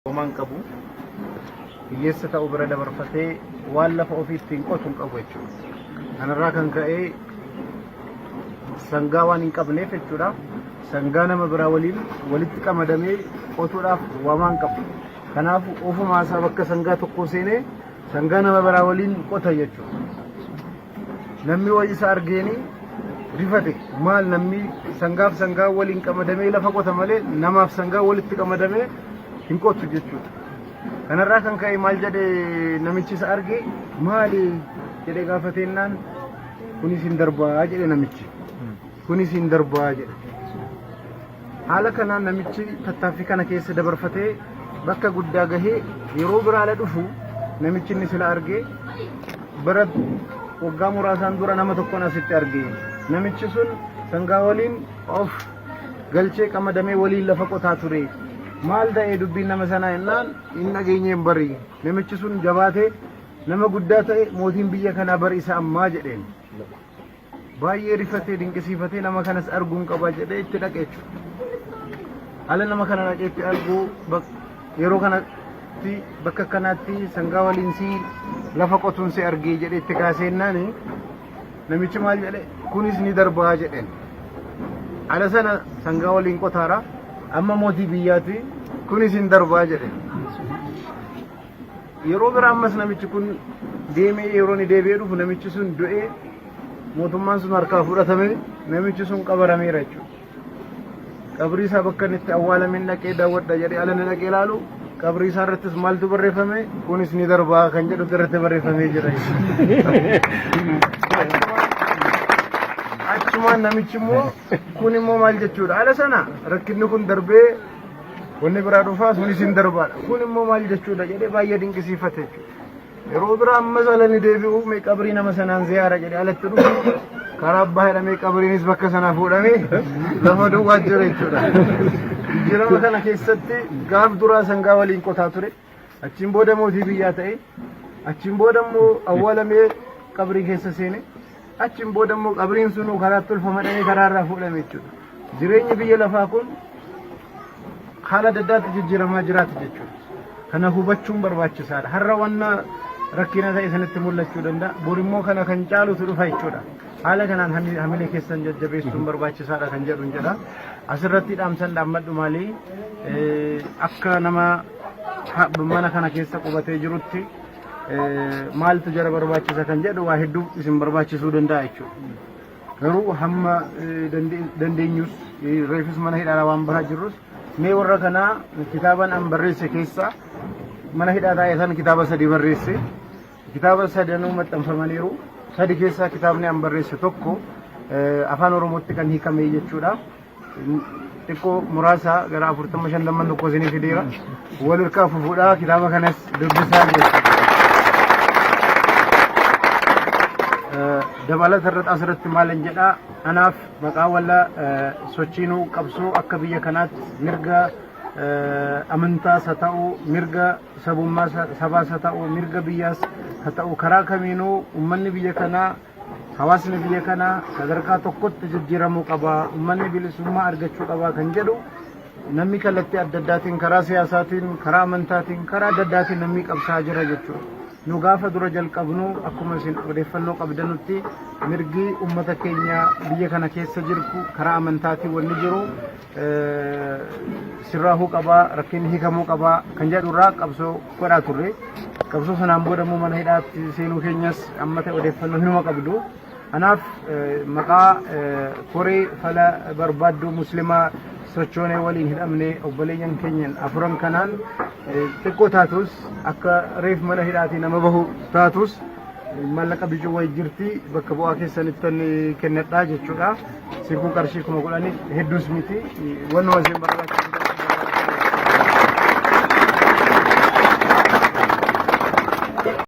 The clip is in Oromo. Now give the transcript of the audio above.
Oman qabu hiyyeessa ta'uu bira dabarfatee waan lafa ofiitti hin qotu hin qabu jechuudha. Kanarraa kan ka'e sangaa waan hin qabneef jechuudha. Sangaa nama biraa waliin walitti qamadamee qotuudhaaf waan qabu. Kanaaf ofuma isaa bakka sangaa tokko seenee sangaa nama biraa waliin qota jechuudha. Namni wayii isa argeeni rifate maal namni sangaaf sangaa waliin qamadamee lafa qota malee namaaf sangaa walitti qamadamee hin qotu jechuudha. Kanarraa kan ka'e maal jedhee namichi isa arge maali jedhee gaafateennaan kunis hin darbaa jedhe namichi. Kunis hin darbaa jedhe. Haala kanaan namichi tattaaffii kana keessa dabarfatee bakka guddaa gahee yeroo biraala dhufu namichi inni sila arge bara waggaa muraasaan dura nama tokkoon asitti arge. Namichi sun sangaa waliin of galchee qamadamee waliin lafa qotaa ture. Maal ta'ee dubbiin nama sanaa jennaan hin dhageenyeen bari. Namichi sun jabaatee nama guddaa ta'e mootiin biyya kanaa bari isa ammaa jedheen. Baay'ee rifatee dinqisiifatee nama kanas arguun qaba jedhee itti dhaqe jechuudha. Haala nama kana dhaqee itti arguu yeroo kanatti bakka kanaatti sangaa waliin si lafa qotuun si argee jedhee itti kaaseennaan namichi maal jedhe kunis ni darbaa jedheen. Ala sana sangaa waliin qotaara amma mootii biyyaati kunis hin darbaa jedhe. Yeroo biraa ammas namichi kun deemee yeroo ni deebi'ee dhufu namichi sun du'ee mootummaan sun harkaa fudhatame namichi sun qabarameera jechuudha. Qabrii isaa bakka inni itti awwaalameen dhaqee daawwadha jedhee ala ni dhaqee ilaalu qabrii isaa irrattis maaltu barreeffame kunis ni darbaa kan jedhu irratti barreeffamee jira. Achumaan namichi immoo kun immoo maal jechuudha ala sana rakkinni kun darbee wanni biraa dhufaa sunis hin darbaadha. Kun immoo maal jechuudha jedhee baay'ee dinqisiifate jechuudha. Yeroo biraa ammas ala ni deebi'u mee qabrii nama sanaan ziyaara jedhee alatti dhufu karaa abbaa jedhamee qabriinis bakka sanaa fuudhamee lafa duwwaa jira jechuudha. Jirama kana keessatti gaaf duraa sangaa waliin qotaa ture. Achiin booda mootii biyyaa ta'e. Achiin booda immoo awwaalamee qabrii keessa seene. Achiin booda immoo qabriin sun karaatti ulfamadhamee karaarraa fuudhame jechuudha. Jireenyi biyya lafaa kun haala adda addaatti jijjiiramaa jiraata jechuudha. Kana hubachuun barbaachisaadha. Har'a wanna rakkina ta'e sanitti mul'achuu danda'a. Bor immoo kana kan caalutu dhufa jechuudha. Haala kanaan hamilee keessan jajjabeessuun barbaachisaadha kan jedhu jedha. Asirratti dhaamsan dhaammadhu maalii akka nama mana kana keessa qubatee jirutti maaltu jara barbaachisa kan jedhu waa hedduu isin barbaachisuu danda'a jechuudha. Garuu hamma dandeenyus reefis mana hidhaa waan bahaa jirrus mee warra kanaa kitaaban an barreesse keessa mana hidhaa taa'ee san kitaaba sadii barreesse. Kitaaba sadanuu maxxanfamaniiru. Sadi keessaa kitaabni an barreesse tokko afaan Oromootti kan hiikame jechuudha. Xiqqoo muraasa gara 45 tokko isinii fideera. Wal hirkaa fufuudhaa kitaaba kanas dubbisaa jechuudha. Dabalata irratti asirratti maalan jedhaa anaaf maqaa walla sochiinuu qabsoo akka biyya kanaatti mirga amantaas haa ta'u mirga sabummaas sabaas haa ta'u mirga biyyaas haa ta'u karaa kamiinuu uummanni biyya kanaa hawaasni biyya kanaa sadarkaa tokkotti jijjiiramuu qaba uummanni bilisummaa argachuu qaba kan jedhu namni kallattii adda addaatiin karaa siyaasaatiin karaa amantaatiin karaa adda addaatiin namni qabsaa jira jechuudha. Nu gaafa dura jalqabnu akkuma isin odeeffannoo qabdanutti mirgi uummata keenya biyya kana keessa jirku karaa amantaatiin wanni jiru sirraahuu qabaa rakkinni hiikamuu qabaa kan jedhurraa qabsoo godhaa turre. Qabsoo sanaan booda immoo mana hidhaatti seenuu keenyas amma ta'e odeeffannoo hinuma qabdu. Kanaaf maqaa koree fala barbaaddu muslimaa sochoonee waliin hidhamne obboleeyyan keenyan afuran kanaan xiqqoo taatus akka reef mana hidhaatii nama bahu taatus mallaqa bijuu wayi jirti bakka bu'aa keessanitti kennadhaa jechuudha. Sirbuu qarshii 10,000 hedduus miti. Wannuma isin barbaachisu